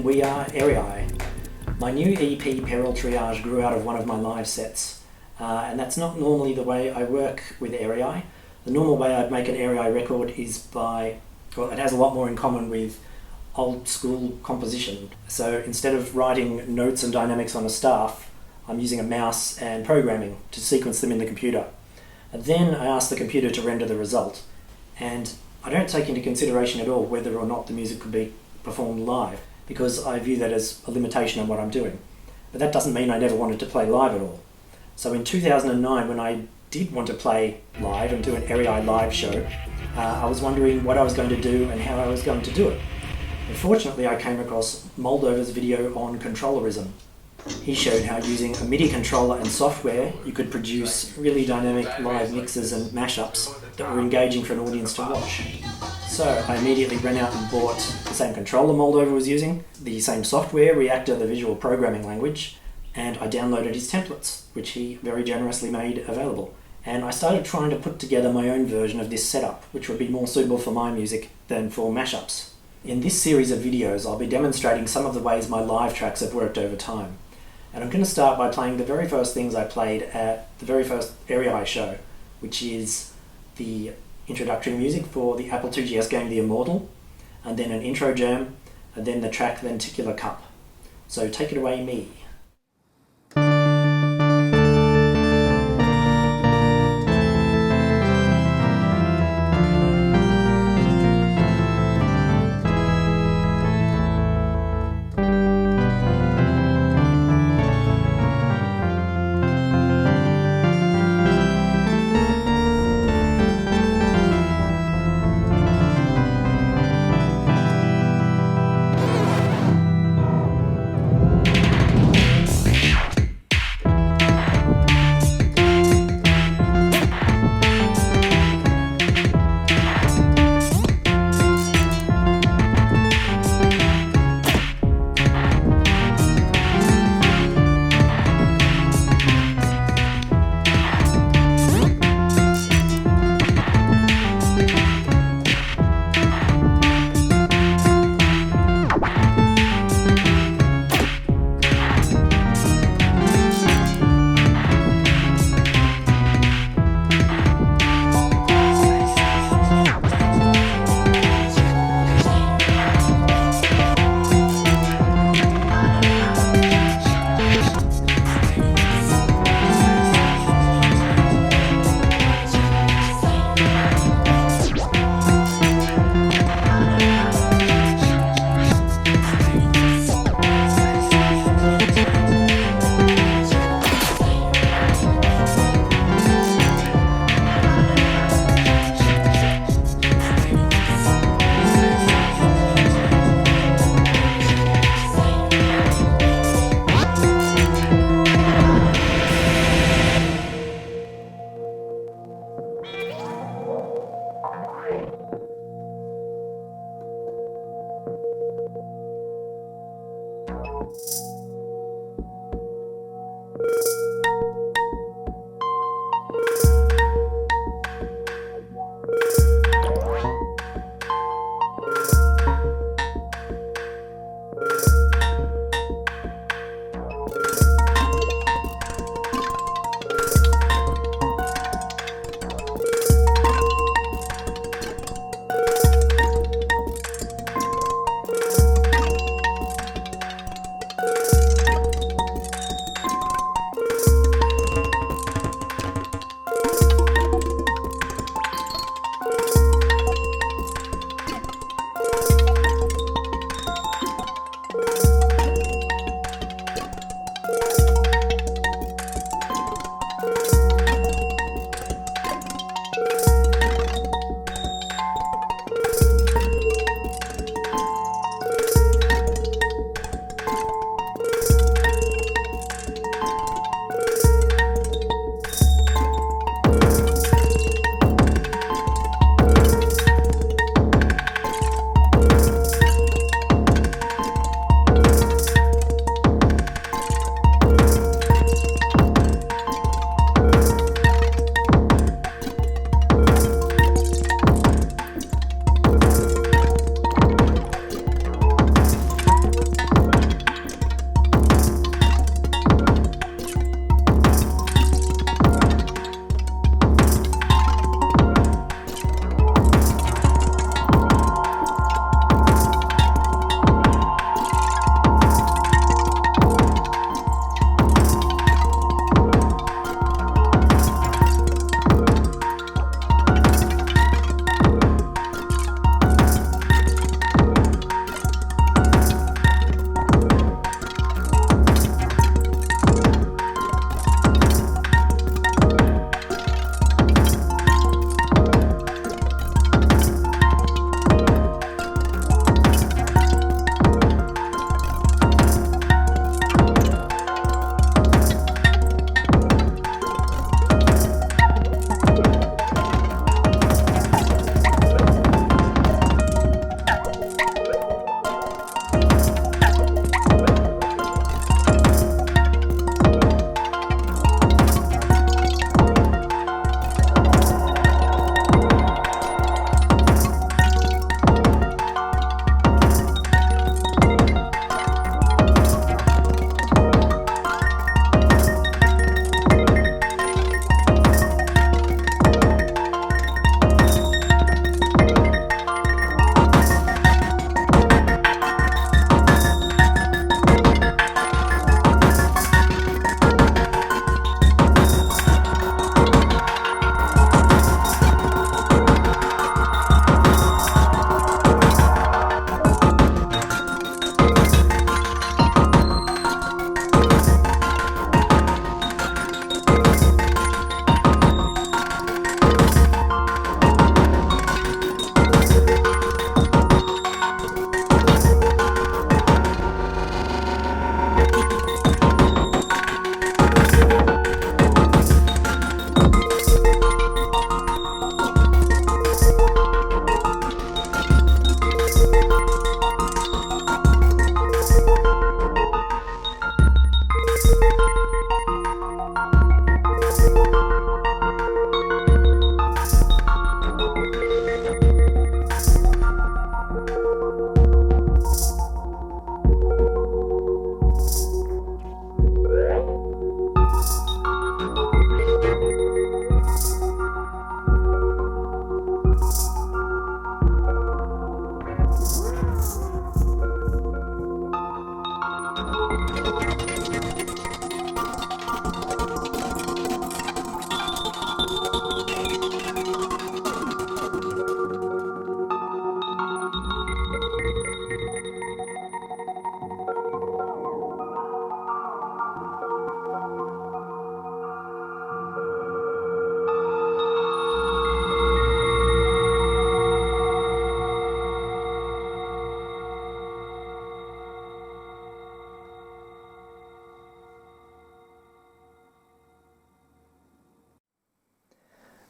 we are Aeriae. My new EP, Peril Triage, grew out of one of my live sets, and that's not normally the way I work with Aeriae. The normal way I'd make an Aeriae record is by, well, it has a lot more in common with old school composition. So instead of writing notes and dynamics on a staff, I'm using a mouse and programming to sequence them in the computer. And then I ask the computer to render the result. And I don't take into consideration at all whether or not the music could be performed live, because I view that as a limitation on what I'm doing. But that doesn't mean I never wanted to play live at all. So in 2009, when I did want to play live and do an Aeriae live show, I was wondering what I was going to do and how I was going to do it. Unfortunately, I came across Moldover's video on controllerism. He showed how using a MIDI controller and software you could produce really dynamic live mixes and mashups that were engaging for an audience to watch. So I immediately ran out and bought the same controller Moldover was using, the same software, Reactor, the visual programming language, and I downloaded his templates, which he very generously made available. And I started trying to put together my own version of this setup, which would be more suitable for my music than for mashups. In this series of videos, I'll be demonstrating some of the ways my live tracks have worked over time. And I'm going to start by playing the very first things I played at the very first Aeriae show, which is the introductory music for the Apple IIGS game The Immortal, and then an intro jam, and then the track Lenticular Cup. So take it away, me.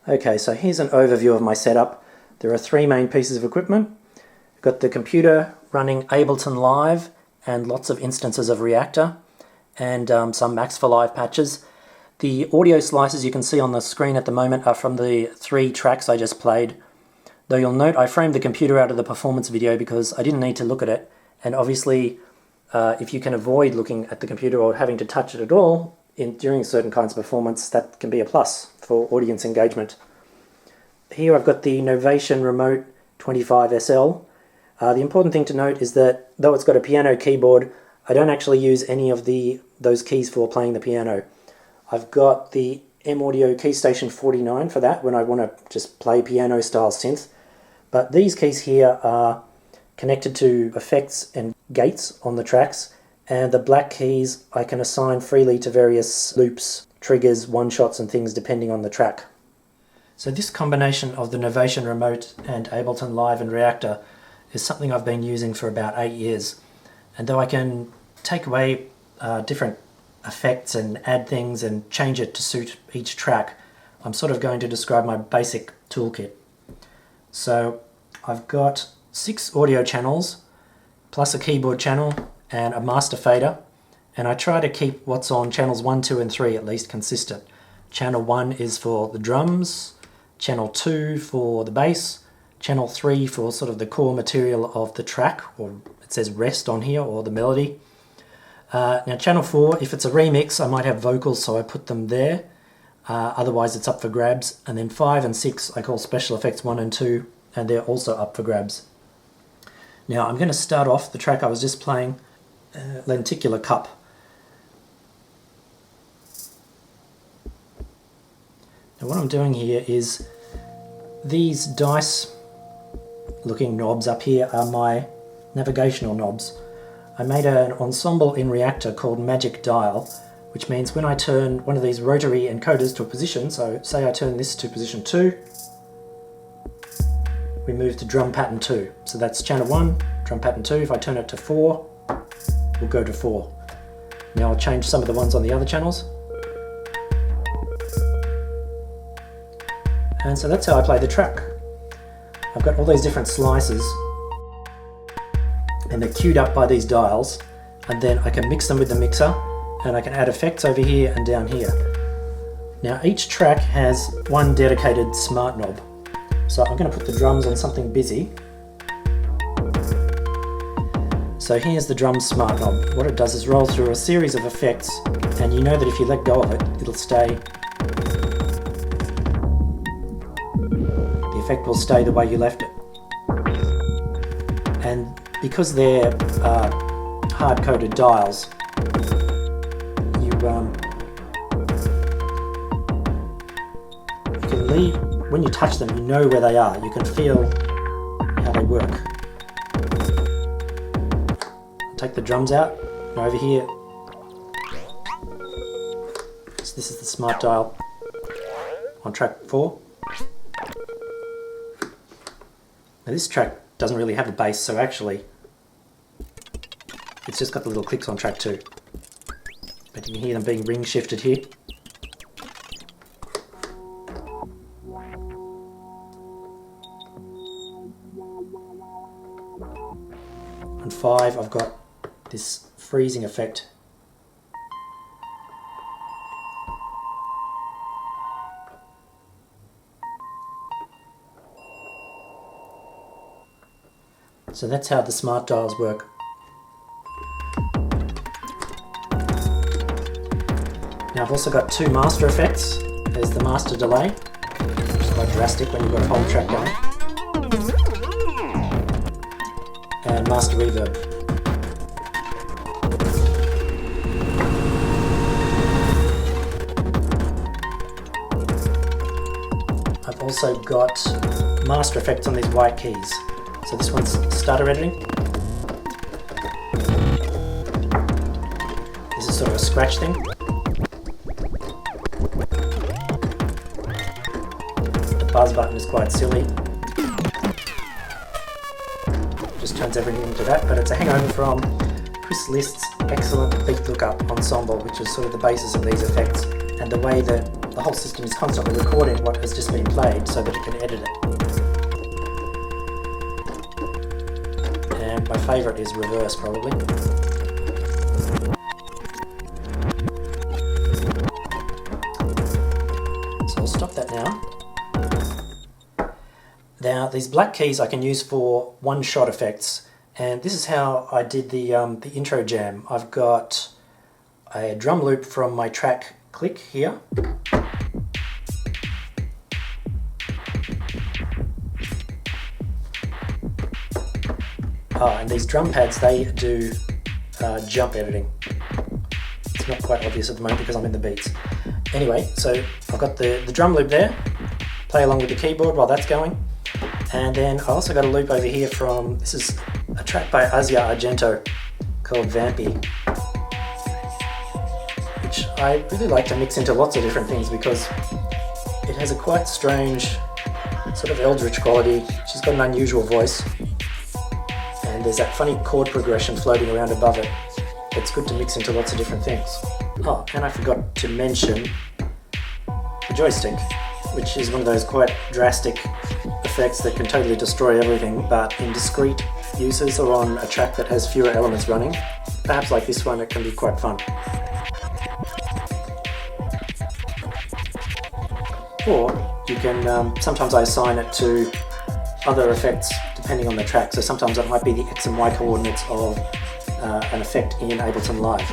Okay, so here's an overview of my setup. There are three main pieces of equipment. I've got the computer running Ableton Live and lots of instances of Reactor and some Max for Live patches. The audio slices you can see on the screen at the moment are from the 3 tracks I just played. Though you'll note I framed the computer out of the performance video because I didn't need to look at it. And obviously, if you can avoid looking at the computer or having to touch it at all during certain kinds of performance, that can be a plus for audience engagement. Here I've got the Novation Remote 25SL. The important thing to note is that though it's got a piano keyboard, I don't actually use any of those keys for playing the piano. I've got the M-Audio Keystation 49 for that when I want to just play piano style synth. But these keys here are connected to effects and gates on the tracks, and the black keys I can assign freely to various loops, triggers, one-shots and things depending on the track. So this combination of the Novation Remote and Ableton Live and Reactor is something I've been using for about 8 years. And though I can take away different effects and add things and change it to suit each track, I'm sort of going to describe my basic toolkit. So I've got 6 audio channels, plus a keyboard channel and a master fader, and I try to keep what's on channels 1, 2 and 3 at least consistent. Channel 1 is for the drums, channel 2 for the bass, channel 3 for sort of the core material of the track, or it says rest on here, or the melody. Now channel 4, if it's a remix, I might have vocals, so I put them there. Otherwise it's up for grabs. And then 5 and 6 I call special effects 1 and 2, and they're also up for grabs. Now I'm going to start off the track I was just playing, Lenticular Cup. Now what I'm doing here is these dice looking knobs up here are my navigational knobs. I made an ensemble in Reactor called Magic Dial, which means when I turn one of these rotary encoders to a position, so say I turn this to position 2, we move to drum pattern 2. So that's channel 1, drum pattern 2. If I turn it to 4, we'll go to 4. Now I'll change some of the ones on the other channels. And so that's how I play the track. I've got all these different slices and they're queued up by these dials, and then I can mix them with the mixer and I can add effects over here and down here. Now each track has one dedicated smart knob. So I'm going to put the drums on something busy. So here's the drums smart knob. What it does is roll through a series of effects, and you know that if you let go of it, it'll stay. The effect will stay the way you left it. And because they're hard-coded dials, you can leave, when you touch them, you know where they are. You can feel how they work. Take the drums out, and over here, so this is the smart dial on track 4. Now this track doesn't really have a bass, so actually it's just got the little clicks on track 2. But you can hear them being ring shifted here. On 5 I've got this freezing effect. So that's how the smart dials work. Now I've also got 2 master effects. There's the master delay, which is quite drastic when you've got a whole track going, and master reverb. I've also got master effects on these white keys. So this one's stutter editing. This is sort of a scratch thing. The buzz button is quite silly. Just turns everything into that, but it's a hangover from Chris List's excellent beat lookup ensemble, which is sort of the basis of these effects, and the way that the whole system is constantly recording what has just been played so that it can edit it. And my favourite is reverse, probably. So I'll stop that now. Now these black keys I can use for one-shot effects, and this is how I did the intro jam. I've got a drum loop from my track Click here. And these drum pads, they do jump editing. It's not quite obvious at the moment because I'm in the beats. Anyway, so I've got the drum loop there, play along with the keyboard while that's going. And then I also got a loop over here from, this is a track by Argento called Vampy, which I really like to mix into lots of different things because it has a quite strange sort of eldritch quality. She's got an unusual voice, and there's that funny chord progression floating around above it. It's good to mix into lots of different things. Oh, and I forgot to mention the joystick, which is one of those quite drastic effects that can totally destroy everything, but in discrete uses or on a track that has fewer elements running, perhaps like this one, it can be quite fun. Or you can, sometimes I assign it to other effects depending on the track, so sometimes it might be the X and Y coordinates of an effect in Ableton Live.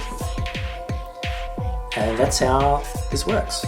And that's how this works.